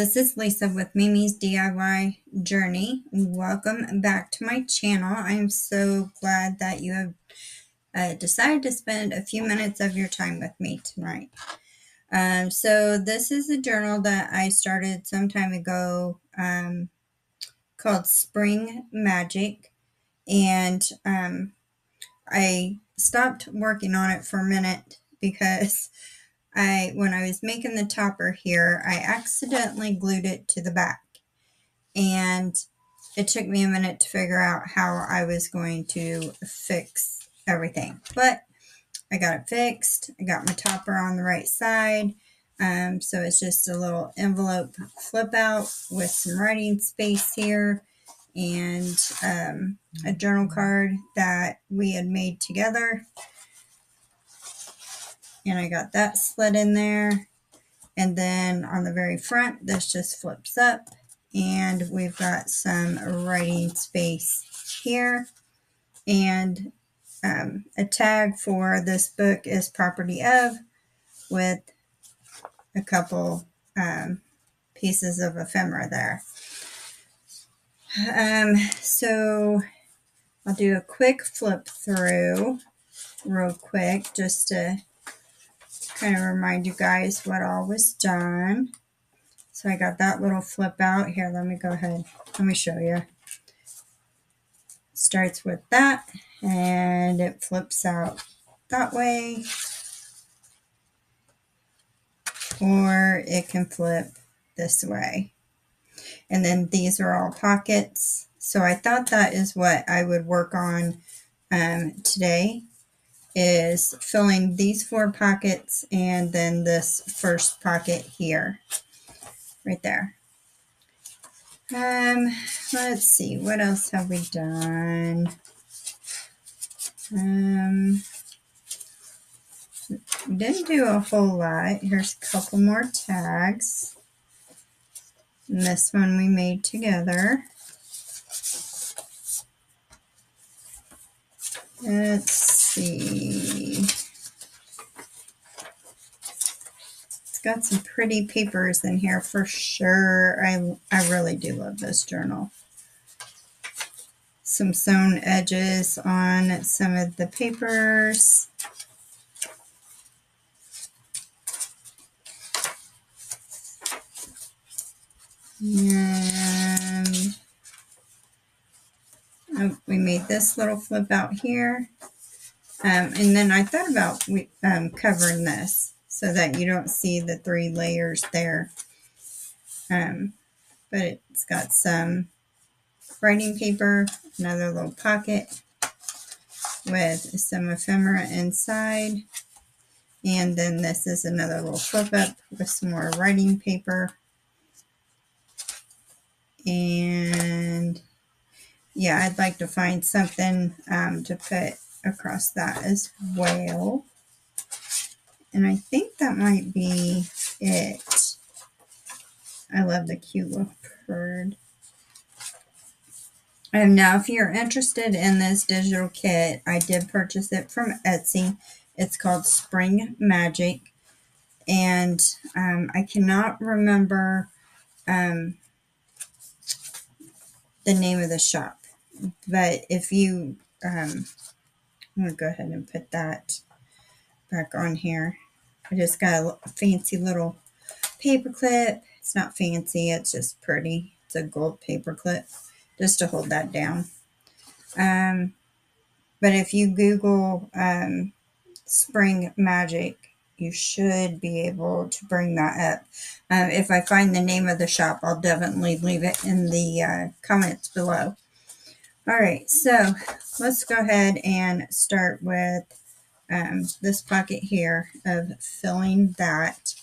This is Lisa with Mimi's DIY Journey. Welcome back to my channel. I am so glad that you have decided to spend a few minutes of your time with me tonight. So this is a journal that I started some time ago called Spring Magic, and I stopped working on it for a minute because when I was making the topper here, I accidentally glued it to the back, and it took me a minute to figure out how I was going to fix everything, but I got it fixed. I got my topper on the right side, so it's just a little envelope flip out with some writing space here, and a journal card that we had made together. And I got that slid in there. And then on the very front, this just flips up. And we've got some writing space here. And a tag for this book is property of, with a couple pieces of ephemera there. So I'll do a quick flip through real quick just to kind of remind you guys what all was done. So I got that little flip out here. Let me go ahead. Let me show you. Starts with that, and it flips out that way, or it can flip this way. And then these are all pockets. So I thought that is what I would work on today, is filling these 4 pockets and then this first pocket here, right there. Let's see, what else have we done? Didn't do a whole lot. Here's a couple more tags. And this one we made together. Let's see. It's got some pretty papers in here for sure. I really do love this journal. Some sewn edges on some of the papers. And we made this little flip out here. And then I thought about covering this so that you don't see the 3 layers there. But it's got some writing paper, another little pocket with some ephemera inside. And then this is another little flip up with some more writing paper. And yeah, I'd like to find something to put across that as well. And I think that might be it. I love the cute little bird. And now, if you're interested in this digital kit, I did purchase it from Etsy. It's called Spring Magic. And I cannot remember the name of the shop. But if you, I'm going to go ahead and put that back on here. I just got a fancy little paper clip. It's not fancy, it's just pretty. It's a gold paper clip just to hold that down. But if you Google Spring Magic, you should be able to bring that up. If I find the name of the shop, I'll definitely leave it in the comments below. All right, so let's go ahead and start with this pocket here of filling that.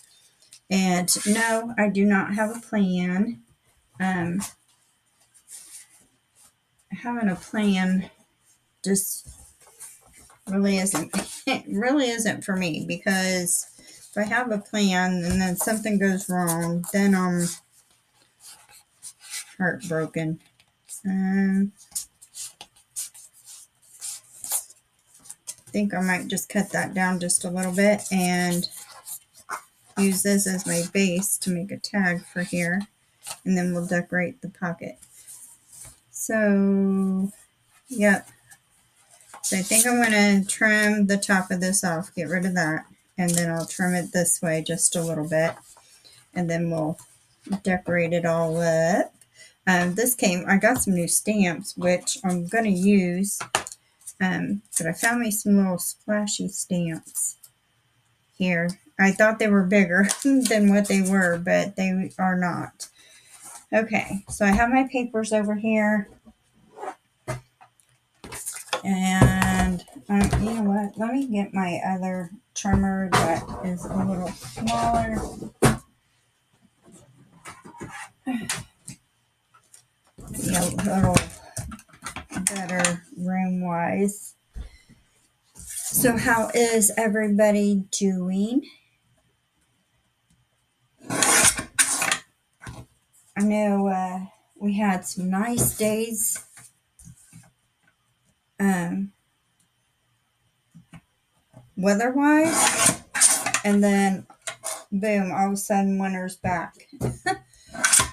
And no, I do not have a plan. Having a plan just really isn't, it really isn't for me, because if I have a plan and then something goes wrong, then I'm heartbroken. I think I might just cut that down just a little bit, and use this as my base to make a tag for here, and then we'll decorate the pocket. So, yep. So I think I'm going to trim the top of this off, get rid of that, and then I'll trim it this way just a little bit, and then we'll decorate it all up. I got some new stamps, which I'm going to use, but I found me some little splashy stamps here. I thought they were bigger than what they were, but they are not. Okay, so I have my papers over here. And you know what? Let me get my other trimmer that is a little smaller. A little better room-wise. So how is everybody doing? I know we had some nice days. Weather-wise, and then boom, all of a sudden winter's back.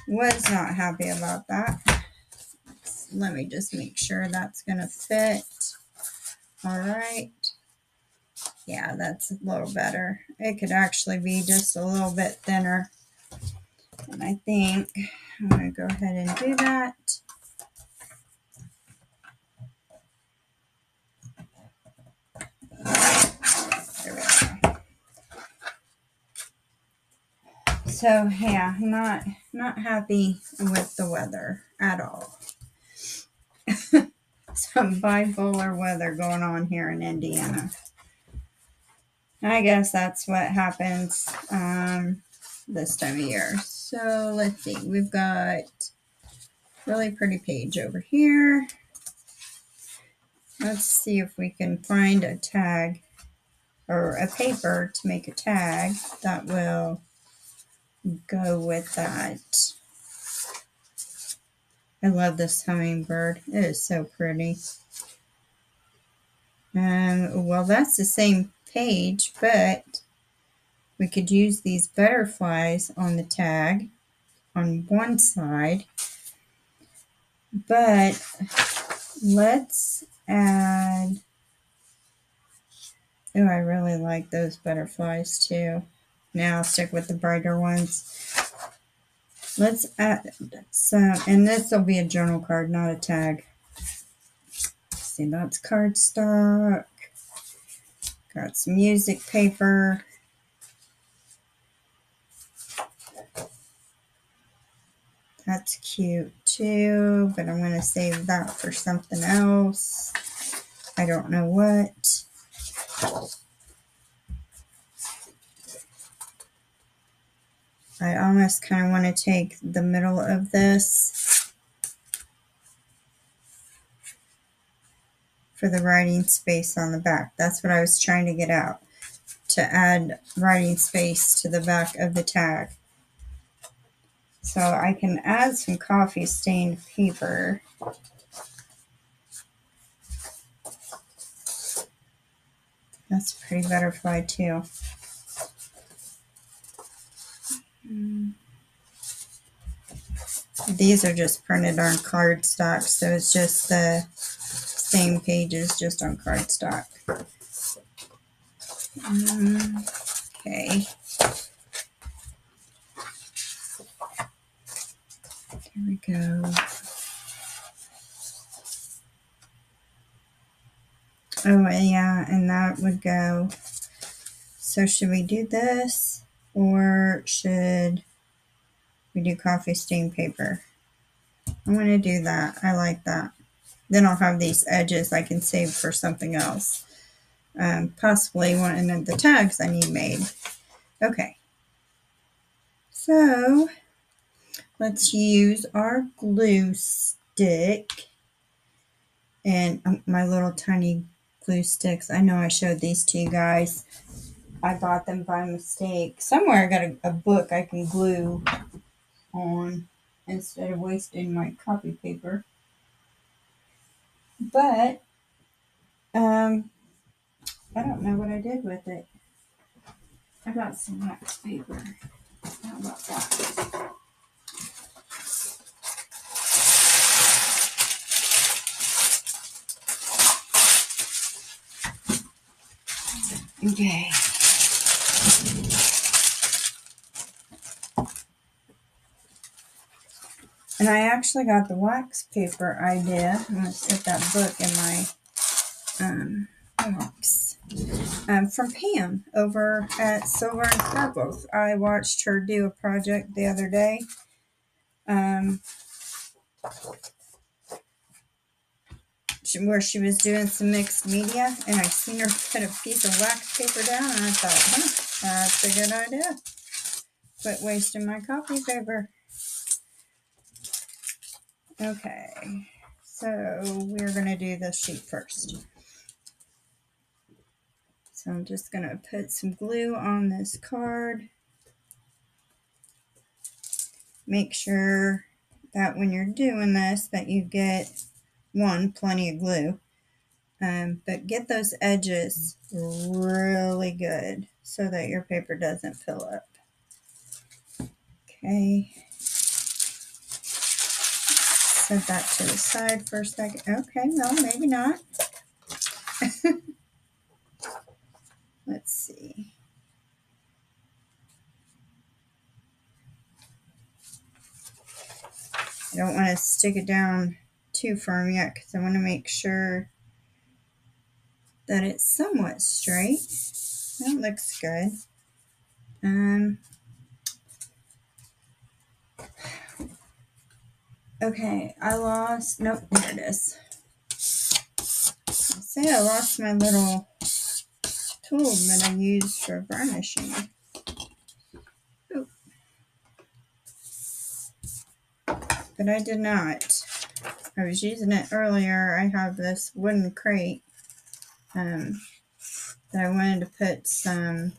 Was not happy about that. Let me just make sure that's gonna fit. All right. Yeah, that's a little better. It could actually be just a little bit thinner. And I think I'm gonna go ahead and do that. There we go. So yeah, not happy with the weather at all. Some bipolar weather going on here in Indiana. I guess that's what happens this time of year. So let's see, we've got a really pretty page over here. Let's see if we can find a tag or a paper to make a tag that will go with that. I love this hummingbird. It is so pretty. Well, that's the same page, but we could use these butterflies on the tag on one side. But let's add... Oh, I really like those butterflies too. Now I'll stick with the brighter ones. Let's add some, and this will be a journal card, not a tag. See, that's cardstock. Got some music paper. That's cute too, but I'm going to save that for something else. I don't know what. I almost kind of want to take the middle of this for the writing space on the back. That's what I was trying to get out, to add writing space to the back of the tag. So I can add some coffee stained paper. That's a pretty butterfly too. These are just printed on cardstock, so it's just the same pages, just on cardstock. Okay. There we go. Oh, yeah, and that would go. So should we do this, or should we do coffee stain paper? I'm going to do that. I like that. Then I'll have these edges I can save for something else. Possibly one of the tags I need made. Okay. So let's use our glue stick and my little tiny glue sticks. I know I showed these to you guys. I bought them by mistake. Somewhere I got a book I can glue on instead of wasting my copy paper. But I don't know what I did with it. I got some wax paper. How about that? Okay. And I actually got the wax paper idea. I'm going to stick that book in my box. From Pam over at Silver and Sparkles. I watched her do a project the other day. Where she was doing some mixed media, and I seen her put a piece of wax paper down, and I thought, that's a good idea. Quit wasting my copy paper. Okay, so we're going to do this sheet first. So I'm just going to put some glue on this card. Make sure that when you're doing this that you get, plenty of glue. But get those edges really good so that your paper doesn't fill up. Okay. Set that to the side for a second. Okay, no, maybe not. Let's see. I don't want to stick it down too firm yet because I want to make sure that it's somewhat straight. That looks good. Okay, nope, there it is. I say I lost my little tool that I use for varnishing. Oop. But I did not. I was using it earlier. I have this wooden crate that I wanted to put some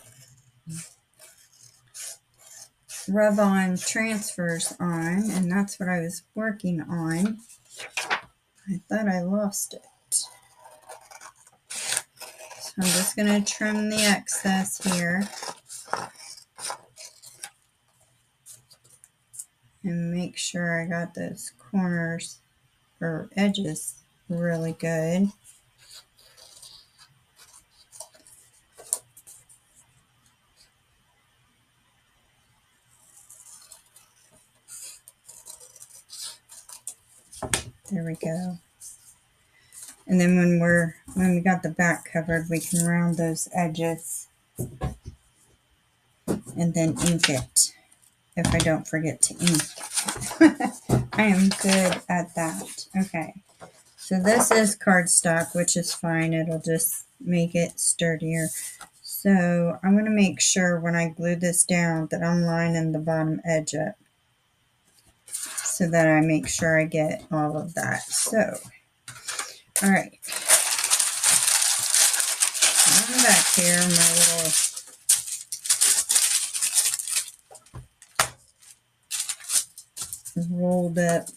rub-on transfers on, and that's what I was working on. I thought I lost it. So I'm just going to trim the excess here and make sure I got those corners or edges really good. There we go. And then when we got the back covered, we can round those edges and then ink it if I don't forget to ink. I am good at that. Okay. So this is cardstock, which is fine. It'll just make it sturdier. So I'm going to make sure when I glue this down that I'm lining the bottom edge up so that I make sure I get all of that. So, all right. I'm back here, my little rolled up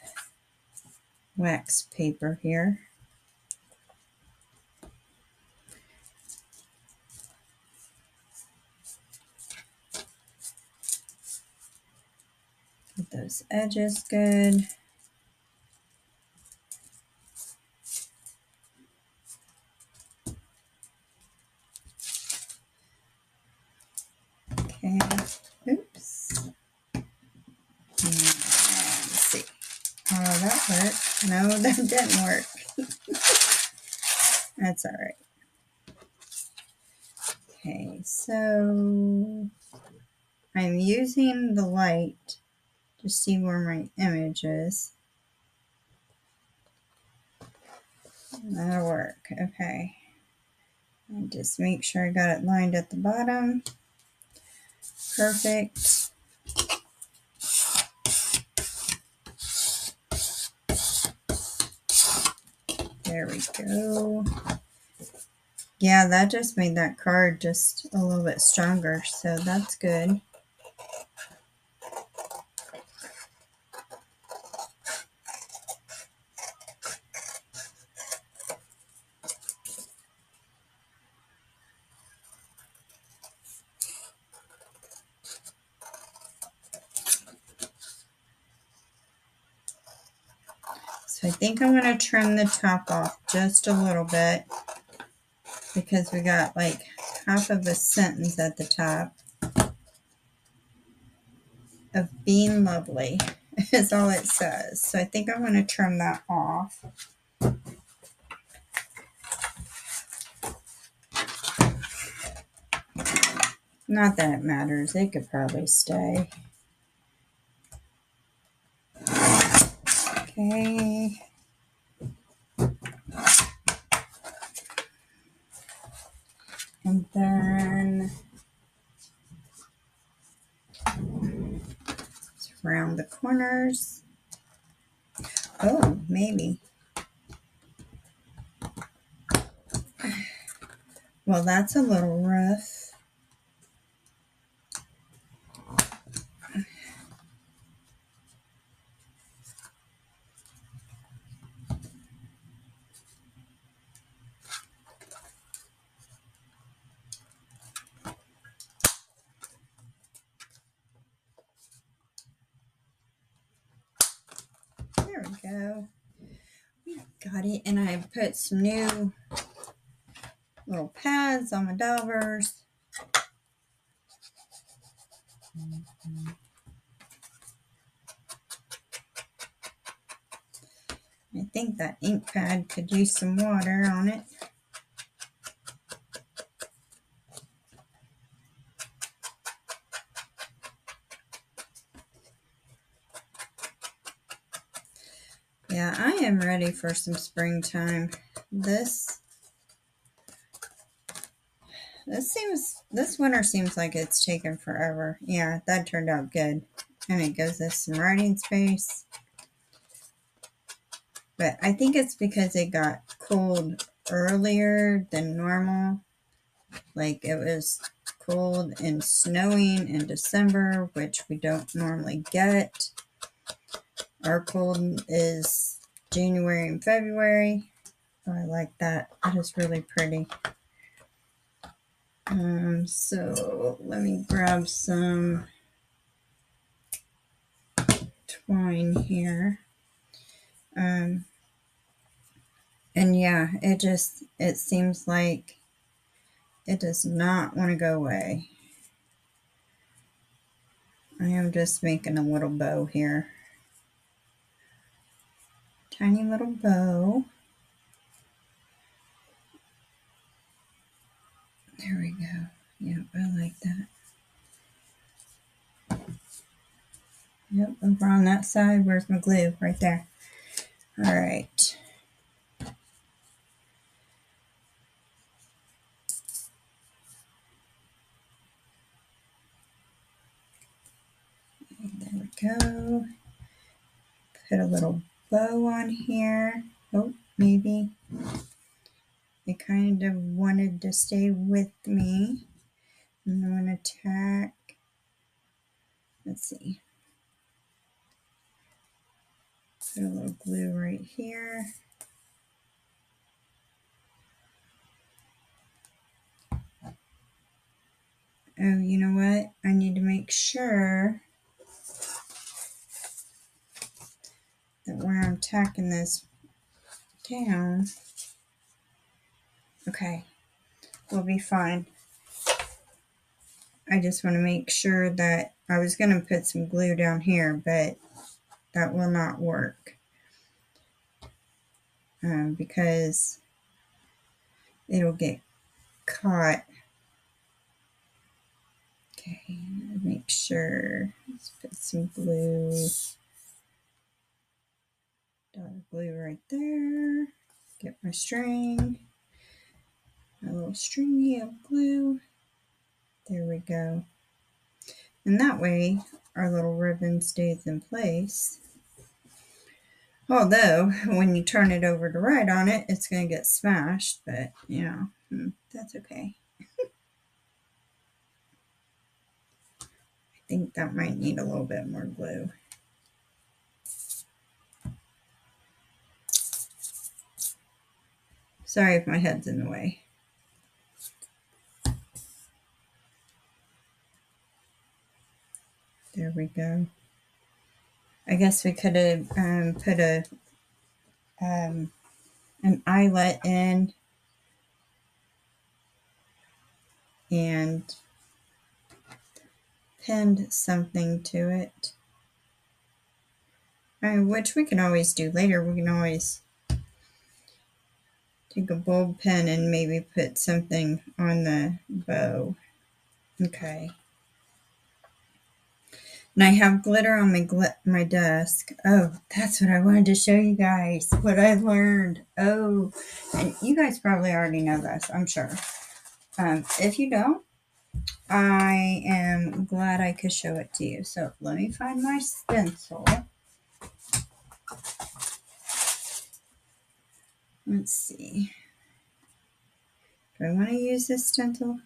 wax paper here. Get those edges good. Okay, oops. Let's see. Oh, that worked. No, that didn't work. That's all right. Okay, so I'm using the light to see where my image is. That'll work. Okay. And just make sure I got it lined at the bottom. Perfect. There we go. Yeah, that just made that card just a little bit stronger, so that's good. So I think I'm going to trim the top off just a little bit because we got like half of a sentence at the top of being lovely is all it says. So I think I'm going to trim that off. Not that it matters. It could probably stay. Okay. And then around the corners. Oh, maybe. Well, that's a little rough. There we go. Got it. And I put some new little pads on my daubers. I think that ink pad could use some water on it. Yeah, I am ready for some springtime. This winter seems like it's taken forever. Yeah, that turned out good. And it gives us some writing space. But I think it's because it got cold earlier than normal. Like it was cold and snowing in December, which we don't normally get. Our cold is January and February. Oh, I like that. That is really pretty. So let me grab some twine here. And yeah, it seems like it does not want to go away. I am just making a little bow here. Tiny little bow. There we go. Yep, I like that. Yep, over on that side. Where's my glue? Right there. All right. There we go. Put a little bow on here. Oh, maybe. It kind of wanted to stay with me. And I'm going to tack. Let's see. Put a little glue right here. Oh, you know what? I need to make sure that where I'm tacking this down, okay, we'll be fine. I just want to make sure that I was going to put some glue down here, but that will not work because it'll get caught. Okay, make sure. Let's put some glue. Dot of glue right there. Get my string. My little stringy of glue. There we go. And that way our little ribbon stays in place. Although when you turn it over to write on it, it's going to get smashed, but you know, that's okay. I think that might need a little bit more glue. Sorry if my head's in the way. There we go. I guess we could have put a an eyelet in and pinned something to it. Which we can always do later. We can always take a bulb pin and maybe put something on the bow. Okay. And I have glitter on my desk. Oh, that's what I wanted to show you guys, what I learned. Oh, and you guys probably already know this, I'm sure. If you don't, I am glad I could show it to you. So let me find my stencil. Let's see. Do I want to use this stencil?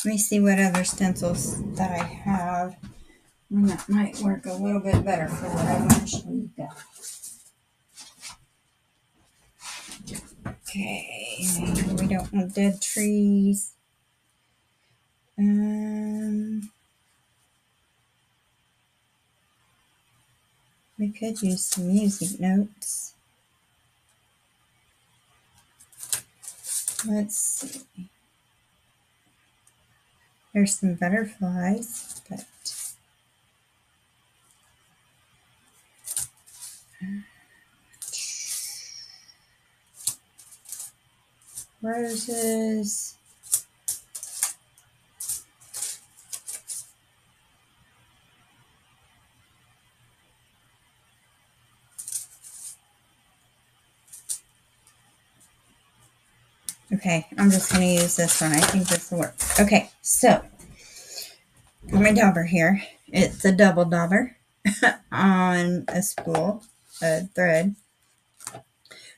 Let me see what other stencils that I have. And that might work a little bit better for what I've actually got. Okay, we don't want dead trees. We could use some music notes. Let's see. There's some butterflies, but roses. Okay, I'm just going to use this one. I think this will work. Okay, so my dauber here. It's a double dauber on a spool, a thread.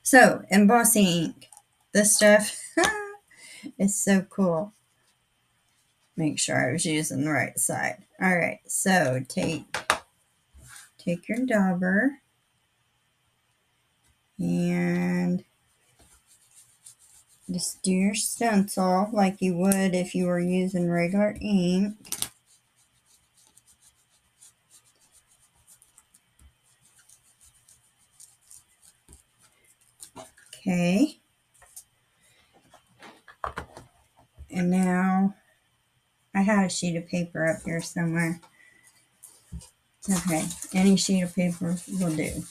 So, embossing ink. This stuff is so cool. Make sure I was using the right side. All right, so take your dauber and just do your stencil like you would if you were using regular ink. Okay. And now I had a sheet of paper up here somewhere. Okay, any sheet of paper will do.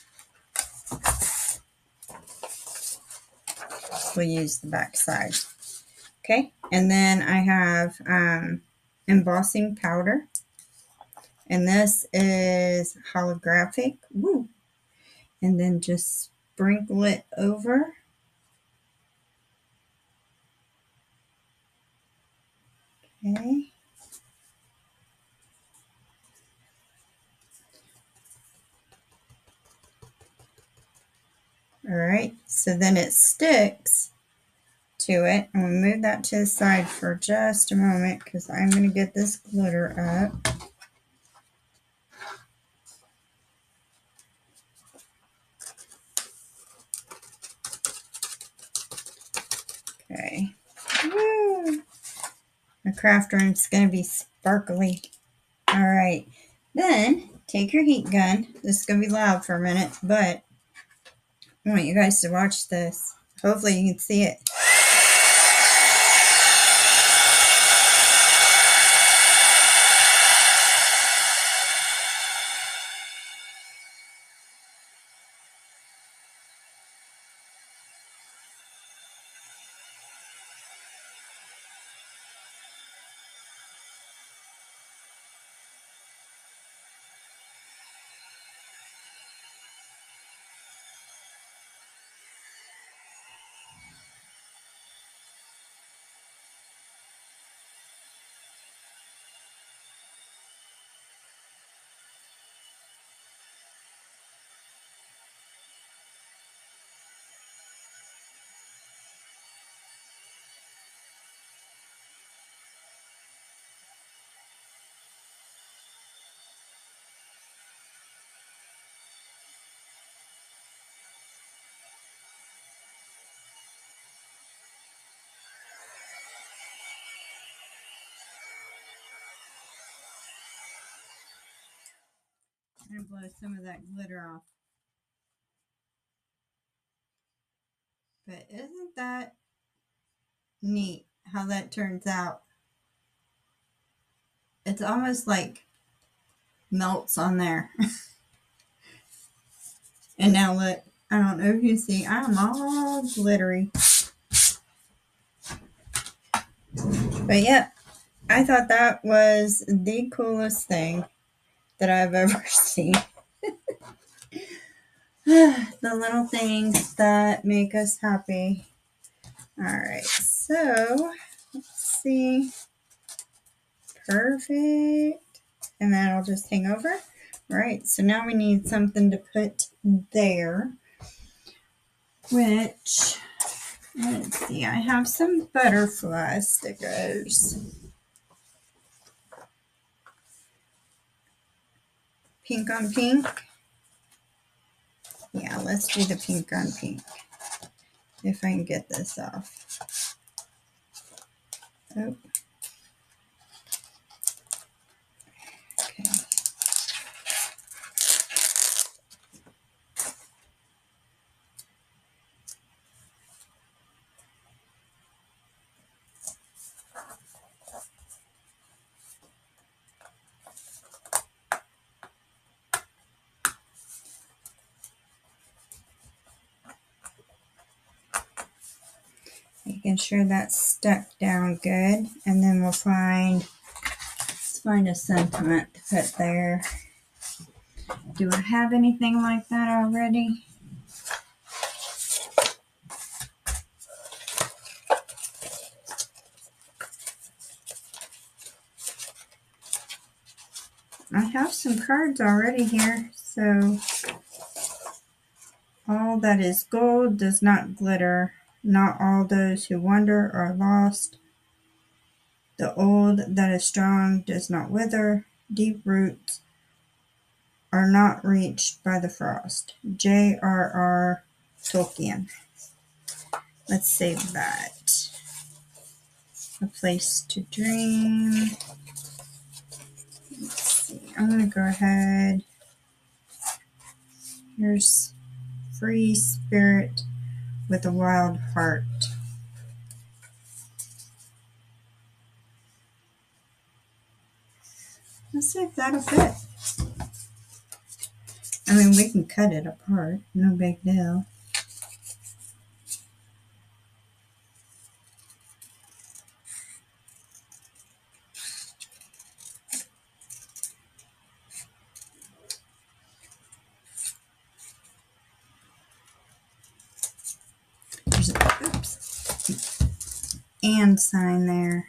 We'll use the back side. Okay, and then I have embossing powder. And this is holographic. Woo! And then just sprinkle it over. Okay. All right, so then it sticks to it. I'm going to move that to the side for just a moment because I'm going to get this glitter up. Okay. Woo! My craft room's going to be sparkly. All right. Then take your heat gun. This is going to be loud for a minute, but I want you guys to watch this. Hopefully you can see it. I'm going to blow some of that glitter off. But isn't that neat how that turns out? It's almost like melts on there. And now look, I don't know if you see, I'm all glittery. But yeah, I thought that was the coolest thing that I've ever seen. The little things that make us happy. Alright, so let's see. Perfect. And that'll just hang over. Alright, so now we need something to put there. Which, let's see, I have some butterfly stickers. Pink on pink. Yeah, let's do the pink on pink. If I can get this off. Oh. Okay. Making sure that's stuck down good. And then we'll find, let's find a sentiment to put there. Do I have anything like that already? I have some cards already here. So, all that is gold does not glitter. Not all those who wander are lost. The old that is strong does not wither. Deep roots are not reached by the frost. J.R.R. Tolkien. Let's save that. A place to dream. Let's see. I'm going to go ahead. Here's free spirit with a wild heart. Let's see if that'll fit. I mean, we can cut it apart. No big deal. There's a, oops, and sign there.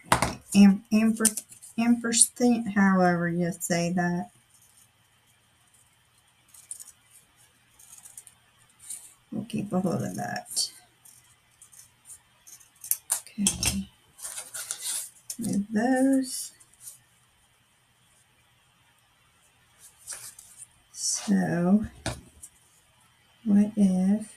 Ampersand, however you say that. We'll keep a hold of that. Okay. Move those. So, what if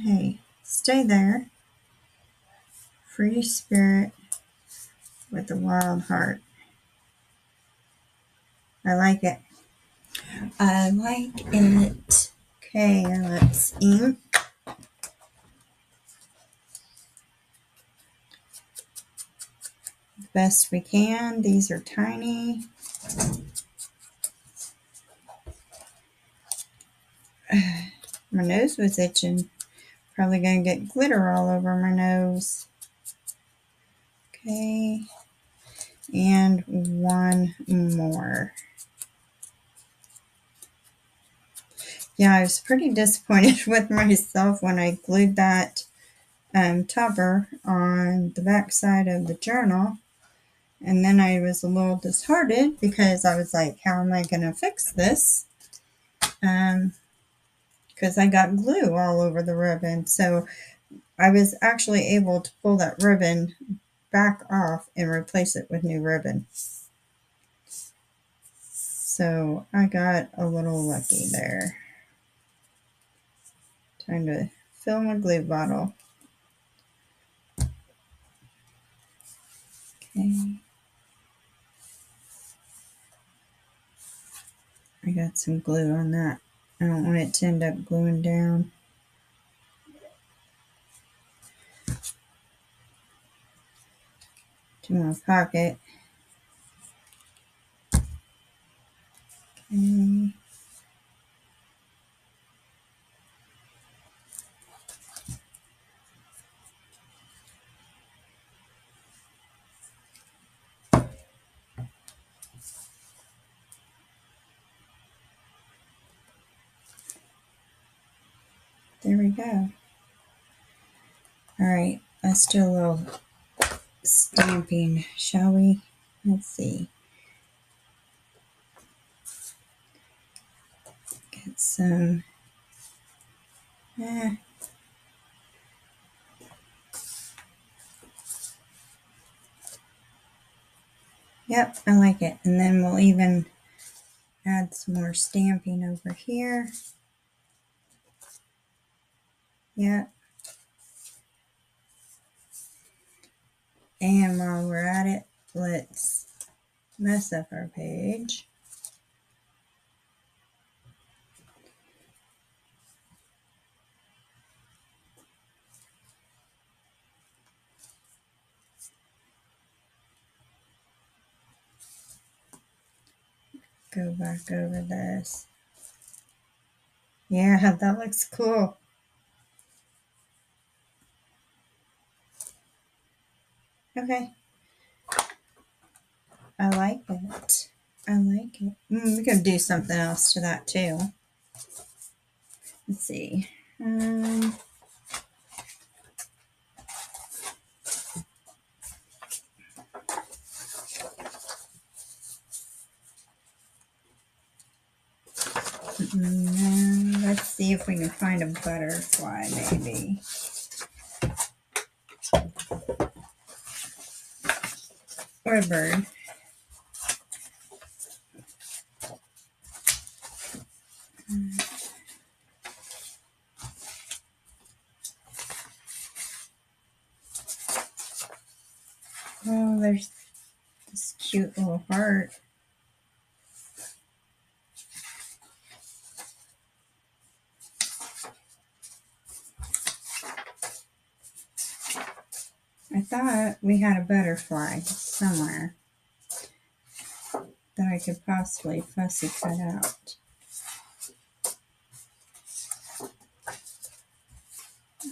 hey, stay there. Free spirit with a wild heart. I like it. I like it. Okay, let's ink. Best we can. These are tiny. My nose was itching. Probably gonna get glitter all over my nose. Okay. And one more. Yeah, I was pretty disappointed with myself when I glued that topper on the back side of the journal. And then I was a little disheartened because I was like, how am I going to fix this? Because I got glue all over the ribbon. So I was actually able to pull that ribbon back off and replace it with new ribbon. So I got a little lucky there. Time to fill my glue bottle. add some glue on that. I don't want it to end up gluing down. To my pocket. Okay. There we go. Alright, let's do a little stamping, shall we? Let's see. Get some. Yep, I like it. And then we'll even add some more stamping over here. Yep. And while we're at it, let's mess up our page. Go back over this. Yeah, that looks cool. Okay. I like it. I like it. We could do something else to that too. Let's see. Let's see if we can find a butterfly, maybe. Or a bird. Oh, there's this cute little heart. I thought we had a butterfly somewhere that I could possibly fussy cut out.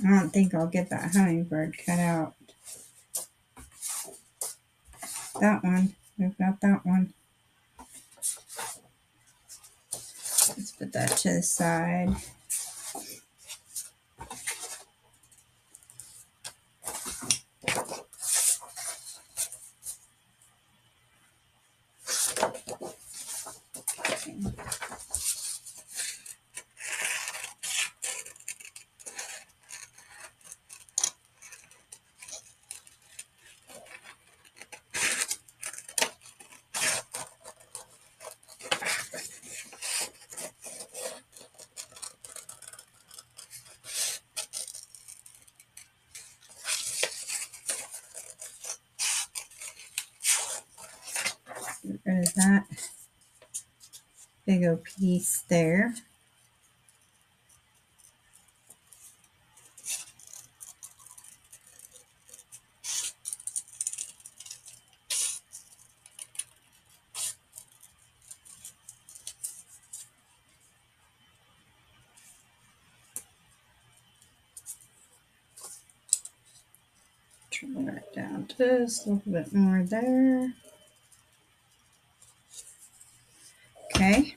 I don't think I'll get that hummingbird cut out. That one. We've got that one. Let's put that to the side. Get rid of that big old piece there. Trim that down just a little bit more there. Okay.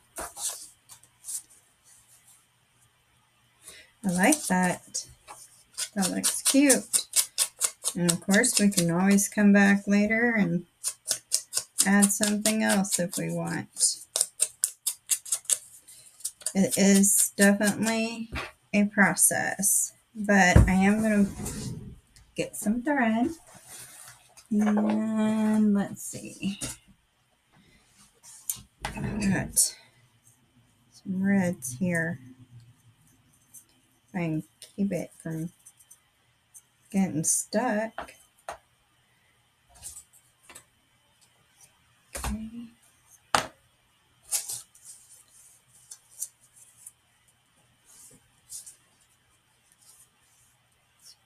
I like that. That looks cute. And of course, we can always come back later and add something else if we want. It is definitely a process, but I am going to get some thread. And let's see. I've got some reds here. If I can keep it from getting stuck. Okay.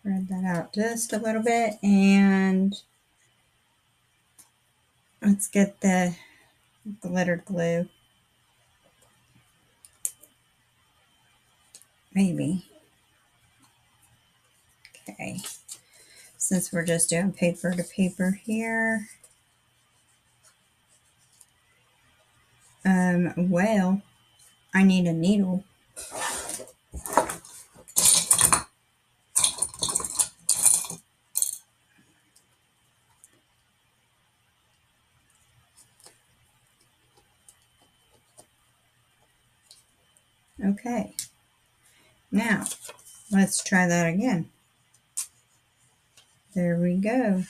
spread that out just a little bit, and let's get the glittered glue. Maybe. Okay. Since we're just doing paper to paper here. Well, I need a needle. Okay. Now, let's try that again. There we go.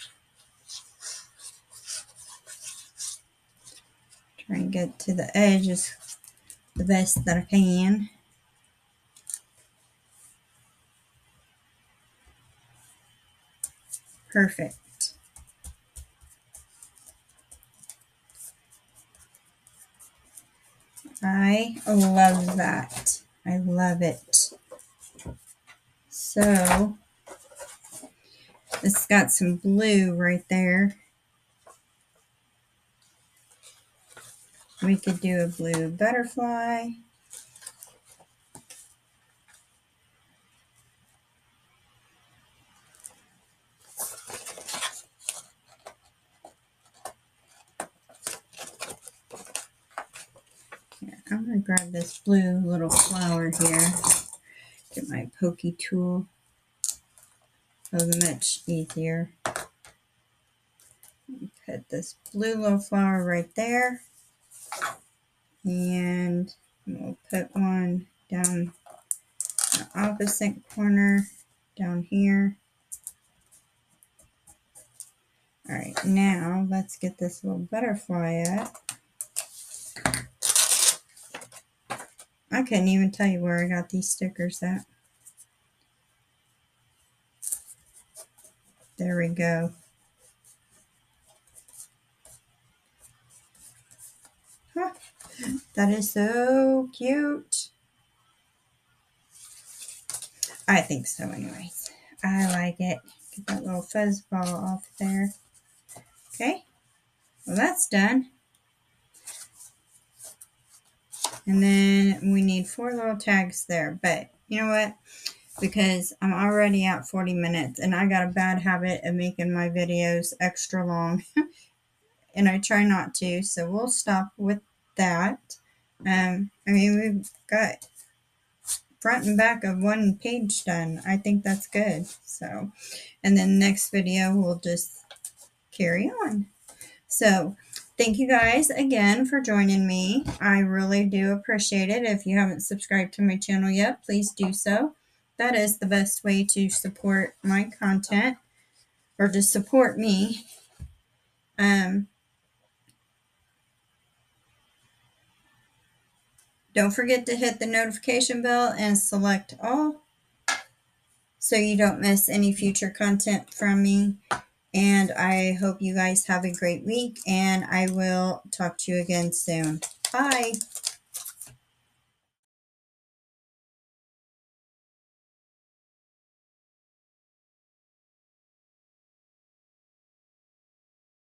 Try and get to the edges the best that I can. Perfect. I love that. I love it. So, it's got some blue right there. We could do a blue butterfly. Here, I'm going to grab this blue little flower here. Get my pokey tool. Oh, much easier. Put this blue little flower right there. And we'll put one down the opposite corner down here. All right, now let's get this little butterfly up. I couldn't even tell you where I got these stickers at. There we go. Huh, that is so cute. I think so anyways. I like it. Get that little fuzz ball off there. Okay, well that's done. And then we need 4 little tags there. But you know what? Because I'm already at 40 minutes and I got a bad habit of making my videos extra long. And I try not to. So we'll stop with that. I mean, we've got front and back of 1 page done. I think that's good. So, and then next video we'll just carry on. So, thank you guys again for joining me. I really do appreciate it. If you haven't subscribed to my channel yet, please do so. That is the best way to support my content, or to support me. Don't forget to hit the notification bell and select all so you don't miss any future content from me. And I hope you guys have a great week, and I will talk to you again soon. Bye.